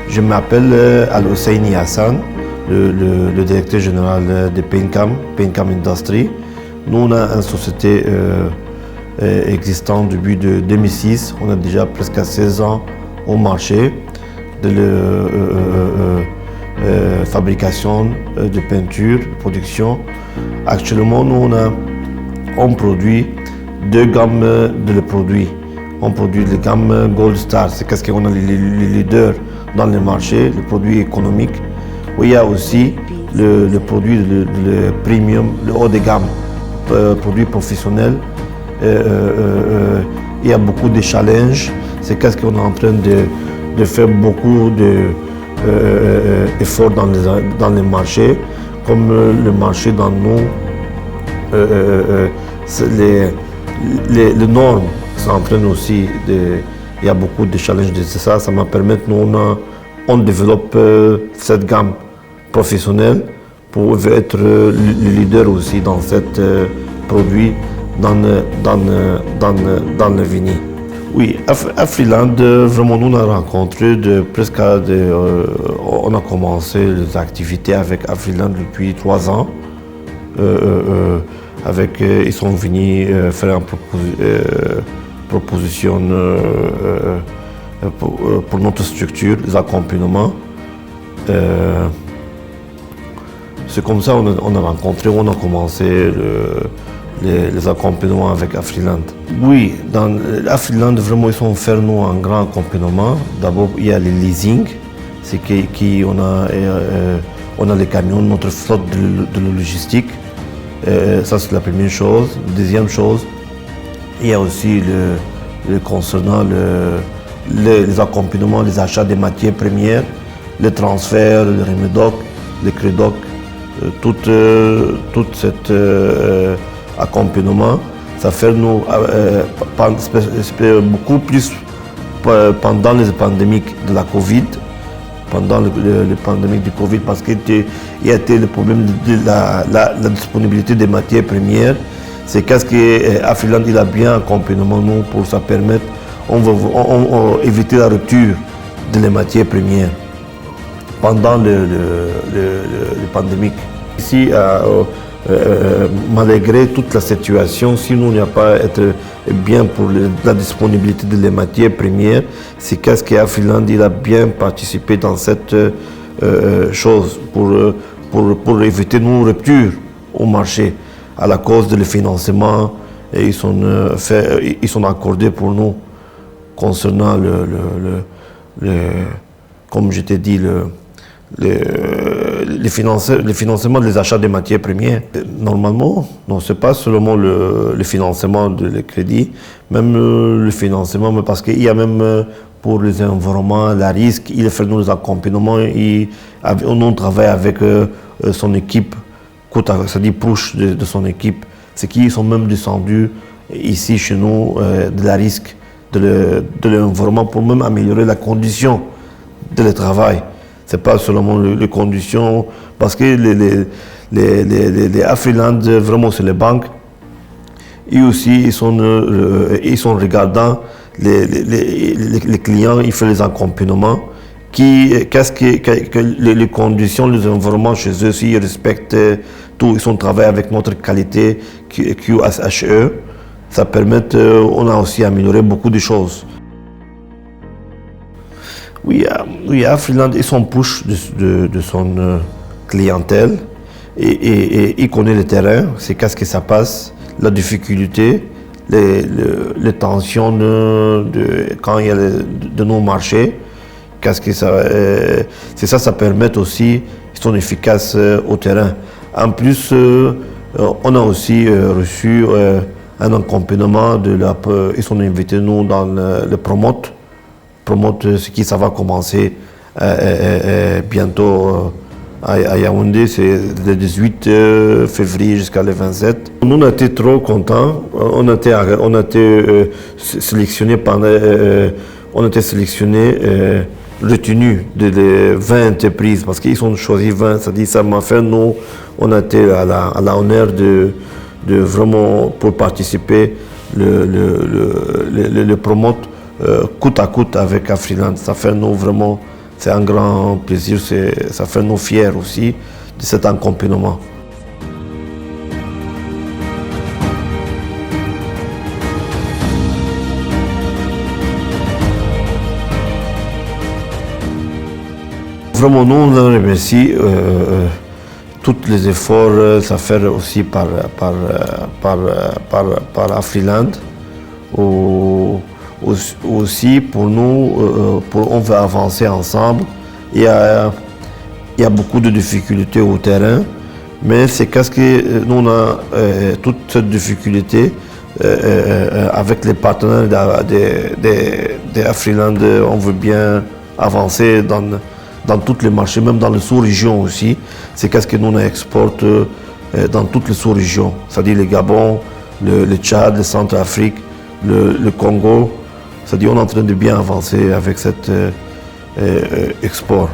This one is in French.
Je m'appelle Al-Husseini Hassan, le directeur général de Paincam Industrie. Nous, on a une société existante depuis 2006. On a déjà presque 16 ans au marché de fabrication de peinture, de production. Actuellement, nous, on produit deux gammes de produits. On produit la gamme Gold Star, c'est qu'est-ce qu'on a les leaders dans le marché, le produit économique. Il y a aussi le produit le premium, le haut de gamme, produit professionnel. Il y a beaucoup de challenges. C'est qu'est-ce qu'on est en train de faire beaucoup d'efforts dans les marchés, comme le marché dans nous, les normes sont en train aussi il y a beaucoup de challenges de ça. Ça m'a permis, on développe cette gamme professionnelle pour être le leader aussi dans ce produit dans le vinyle. Oui, à Freeland, vraiment, nous on a rencontré on a commencé les activités avec Freeland depuis 3 ans. Ils sont venus faire une proposition pour notre structure, les accompagnements. C'est comme ça on a rencontré, on a commencé les accompagnements avec Freeland. Oui, dans Freeland, vraiment, ils ont fait nous un grand accompagnement. D'abord, il y a le leasing, c'est on a les camions, notre flotte de logistique. Ça, c'est la première chose. Deuxième chose, il y a aussi concernant les accompagnements, les achats des matières premières, les transferts, le remédoc, le crédoc, tout cet accompagnement, ça fait nous beaucoup plus pendant les pandémies de la Covid, pendant les pandémies du Covid, parce qu'il y a été le problème de la disponibilité des matières premières. C'est qu'est-ce que Freeland il a bien accompagnement nous pour ça permettre, on va éviter la rupture des matières premières pendant le pandémique. Ici, malgré toute la situation, si nous n'y a pas être bien pour la disponibilité des matières premières, c'est qu'est-ce que Freeland il a bien participé dans cette chose pour éviter nos ruptures au marché à la cause de le financement. Et ils sont accordés pour nous concernant comme je t'ai dit, le financement des achats des matières premières. Normalement, non, ce n'est pas seulement le financement de crédit, même le financement, mais parce qu'il y a même pour les environnements, la risque, il fait nos accompagnements, on travaille avec son équipe, c'est-à-dire proche de son équipe, c'est qu'ils sont même descendus ici chez nous de la risque de l'environnement pour même améliorer la condition de travail. Ce n'est pas seulement les conditions, parce que les Freeland, vraiment, c'est les banques. Et aussi, ils sont regardant les clients, ils font les accompagnements. Qu'est-ce que les conditions, les environnements chez eux, s'ils respectent tout, ils sont travaillés avec notre qualité QSHE. Ça permet, on a aussi amélioré beaucoup de choses. Oui, à Freeland, ils sont proches de son clientèle et il connaît le terrain, c'est qu'est-ce que ça passe, la difficulté, les tensions quand il y a de nos marchés, qu'est-ce que ça, c'est ça permet aussi, ils sont efficaces au terrain. En plus, on a aussi reçu un accompagnement ils sont invités nous dans le promote, ce qui ça va commencer bientôt à Yaoundé, c'est le 18 février jusqu'à le 27. Nous on a été trop contents, on a été sélectionnés retenu de 20 entreprises parce qu'ils ont choisi 20, c'est-à-dire ça m'a fait nous, on a été à l'honneur de vraiment pour participer le promote coûte à coûte avec Freeland. Ça fait nous vraiment c'est un grand plaisir, ça fait nous fiers aussi de cet accompagnement. Vraiment, nous, on remercie tous les efforts à faire aussi par Afriland. Aussi, pour nous, on veut avancer ensemble. Il y a beaucoup de difficultés au terrain, mais c'est parce que nous, on a toutes ces difficultés avec les partenaires d'Afriland. On veut bien avancer dans tous les marchés, même dans les sous-régions aussi. C'est qu'est-ce que nous on exporte dans toutes les sous-régions, c'est-à-dire le Gabon, le Tchad, le Centrafrique, le Congo. C'est-à-dire on est en train de bien avancer avec cet export.